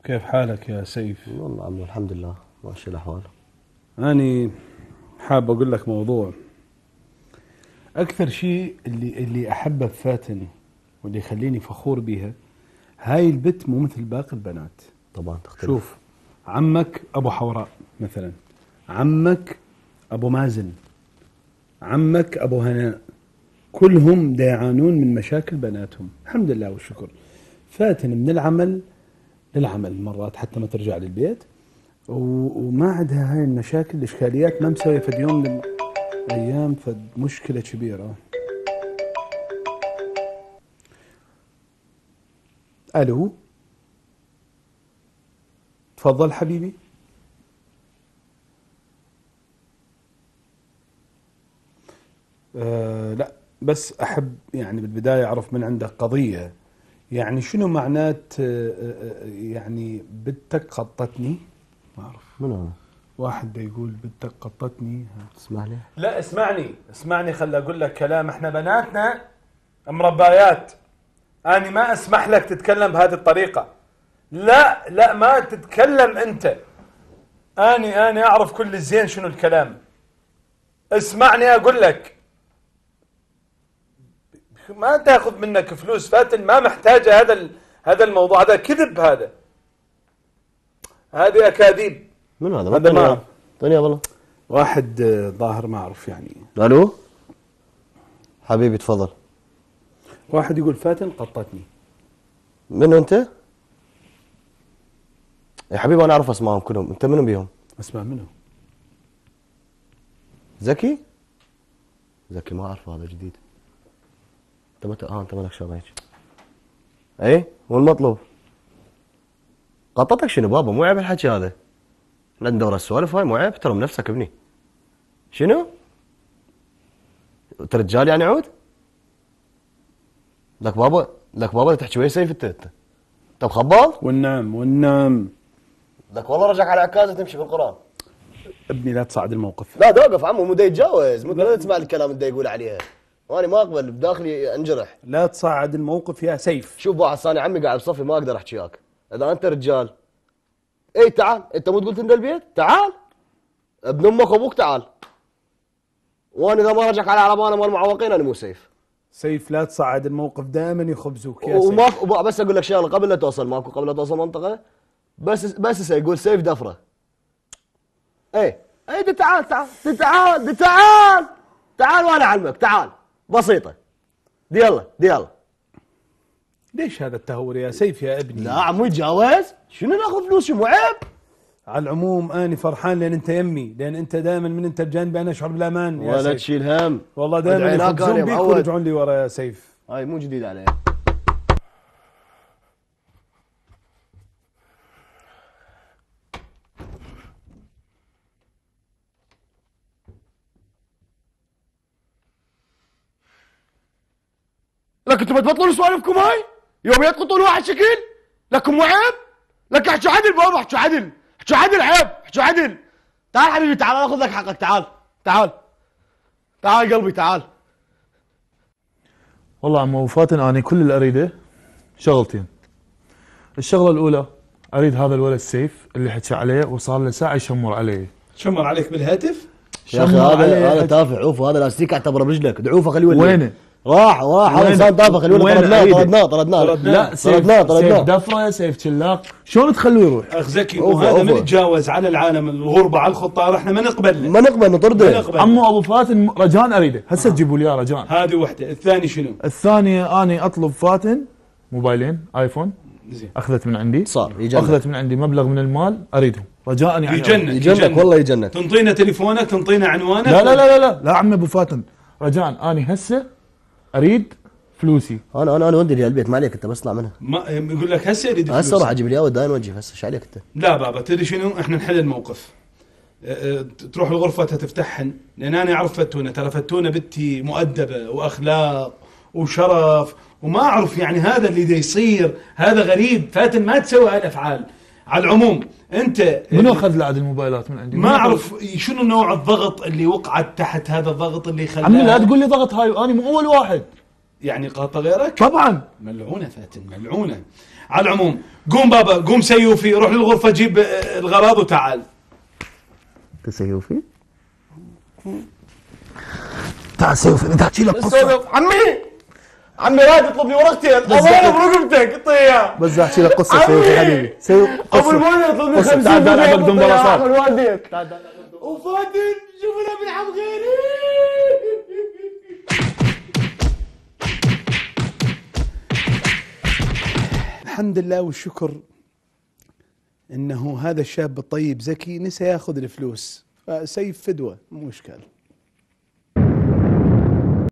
كيف حالك يا سيف؟ والله عمو الحمد لله ماشي الأحوال. أنا حاب أقول لك موضوع. أكثر شيء اللي أحبه بفاتن واللي يخليني فخور بيها، هاي البت مو مثل باقي البنات. طبعا تختلف. شوف، عمك أبو حوراء مثلا، عمك أبو مازن، عمك أبو هناء، كلهم دا يعانون من مشاكل بناتهم. الحمد لله والشكر. فاتن من العمل للعمل مرات حتى ما ترجع للبيت، وما عندها هاي المشاكل الإشكاليات، ما مسوية فد يوم من الأيام فد مشكلة كبيرة. ألو، تفضل حبيبي. لا بس أحب يعني بالبداية أعرف من عندك قضية، يعني شنو معنات يعني بنتك قطتني؟ ما أعرف. من هذا؟ واحد يقول بنتك قطتني. اسمح لي. لا اسمعني خلي اقول لك كلام. احنا بناتنا مربايات، انا ما اسمح لك تتكلم بهذه الطريقة. لا ما تتكلم انت. اني اعرف كل زين شنو الكلام. اسمعني اقول لك، ما تاخذ منك فلوس. فاتن ما محتاجة هذا الموضوع، هذا كذب، هذه اكاذيب. من هذا؟ هذا ما طنيا والله. واحد ظاهر ما أعرف يعني. الو حبيبي تفضل. واحد يقول فاتن قطتني. من انت؟ يا حبيبي انا اعرف اسمائهم كلهم، انت منو بيهم؟ اسمع منه. زكي ما اعرف، هذا جديد. انت مالك شغله هيك. اي والمطلوب قطتك شنو بابا؟ مو عيب الحكي هذا. لا ندور السوالف هاي، مو عيب، ترى نفسك ابني. شنو؟ انت رجال يعني عود؟ لك بابا تحكي ويا سيف انت مخبط؟ والنعم لك والله رجعك على عكازه تمشي بالقران. ابني لا تصعد الموقف. لا توقف عمو، مو دا يتجاوز، مو دا تسمع الكلام اللي دا يقول عليها. وانا ما اقبل بداخلي انجرح. لا تصعد الموقف يا سيف. شوف واحد ثاني عمي قاعد بصفي، ما اقدر احكي وياك. اذا انت رجال اي تعال، انت مو تقول تنزل البيت؟ تعال ابن امك وابوك تعال. وانا اذا ما رجعك على عربانه مال معوقين انا مو سيف. سيف لا تصعد الموقف، دائما يخبزوك يا سيف. بس اقول لك شغله قبل لا توصل، ماكو قبل لا توصل منطقه. بس يقول سيف دفره. اي دي تعال وانا اعلمك. تعال بسيطه. دي يلا. ليش هذا التهور يا سيف يا ابني؟ لا عمو يتجاوز، شنو ناخذ فلوس؟ مو عيب. على العموم اني فرحان لان انت يمي، لان انت دائما من انت بجانبي انا اشعر بالامان يا سيف. ولا تشيل هم، والله دائما يخبزون بيك ويرجعون لي ورا يا سيف. هاي مو جديد علي. لك انتم تبطلون سوالفكم هاي؟ يوم يتقطون واحد شكل؟ لكم مو عيب؟ لك احكوا عدل بابا، احكوا عدل عيب، احكوا عدل. تعال حبيبي تعال اخذ لك حقك. تعال قلبي تعال. والله عمو ابو فاتن، انا كل اللي اريده شغلتين. الشغله الاولى، اريد هذا الولد سيف اللي حكى عليه وصار له ساعه يشمر علي. شمر عليك بالهاتف؟ يا اخي هذا تافه. عوفه هذا لاستيك اعتبره برجلك. دعوفه خليه يولي. وينه؟ راح هذا انسان تافه، خليه يولي. طردناه. لا سيف دفره، سيف شلاق، شلون تخلوه يروح؟ اخ زكي، وهذا من يتجاوز على العالم الغربه على الخطار، احنا ما نقبل نطرده. عمو ابو فاتن رجاء اريده هسه تجيبوا لي اياه رجاء. هذه وحده. الثاني شنو؟ الثانيه اني اطلب فاتن موبايلين ايفون. زين. اخذت من عندي، يجنك. اخذت من عندي مبلغ من المال اريدهم رجاء يعني. يجنك والله يجنك. تنطينا تليفونك، تنطينا عنوانك. لا عمي ابو فاتن رجاء اني هسه اريد فلوسي. انا ودي لي البيت، ما عليك انت، بس اطلع منها. ما يقول لك هسه اريد فلوس. هسه راح اجيب لي وداين وجه هسه. ايش عليك انت؟ لا بابا، تدري شنو؟ احنا نحل الموقف. تروح الغرفه تفتحهن، لان انا اعرف فتونه. ترى فتونه بنتي مؤدبه واخلاق وشرف، وما اعرف يعني هذا اللي دا يصير هذا غريب. فاتن ما تسوي هاي الافعال. على العموم انت منو اخذ لعد الموبايلات من عندي؟ ما اعرف شنو نوع الضغط اللي وقعت تحت هذا الضغط اللي خلاه. عمي لا تقول لي ضغط هاي، انا مو اول واحد. يعني قاطع غيرك؟ طبعا. ملعونة فاتن، ملعونة. على العموم قوم بابا، قوم سيوفي، روح للغرفة جيب الغراض وتعال. سيوفي تعال سيوفي بدي احكي لك قصه. عمي راد يطلبني ورقتين اضرب برقبتك اعطيه. بس بدي احكي لك قصه سيوفي حبيبي. ابو المولى يطلبني 50 تعال العبك دون بلاصات. وفاتن شوفنا بنلعب غيري. الحمد لله والشكر انه هذا الشاب الطيب ذكي نسى ياخذ الفلوس، فسيف فدوة مو اشكال.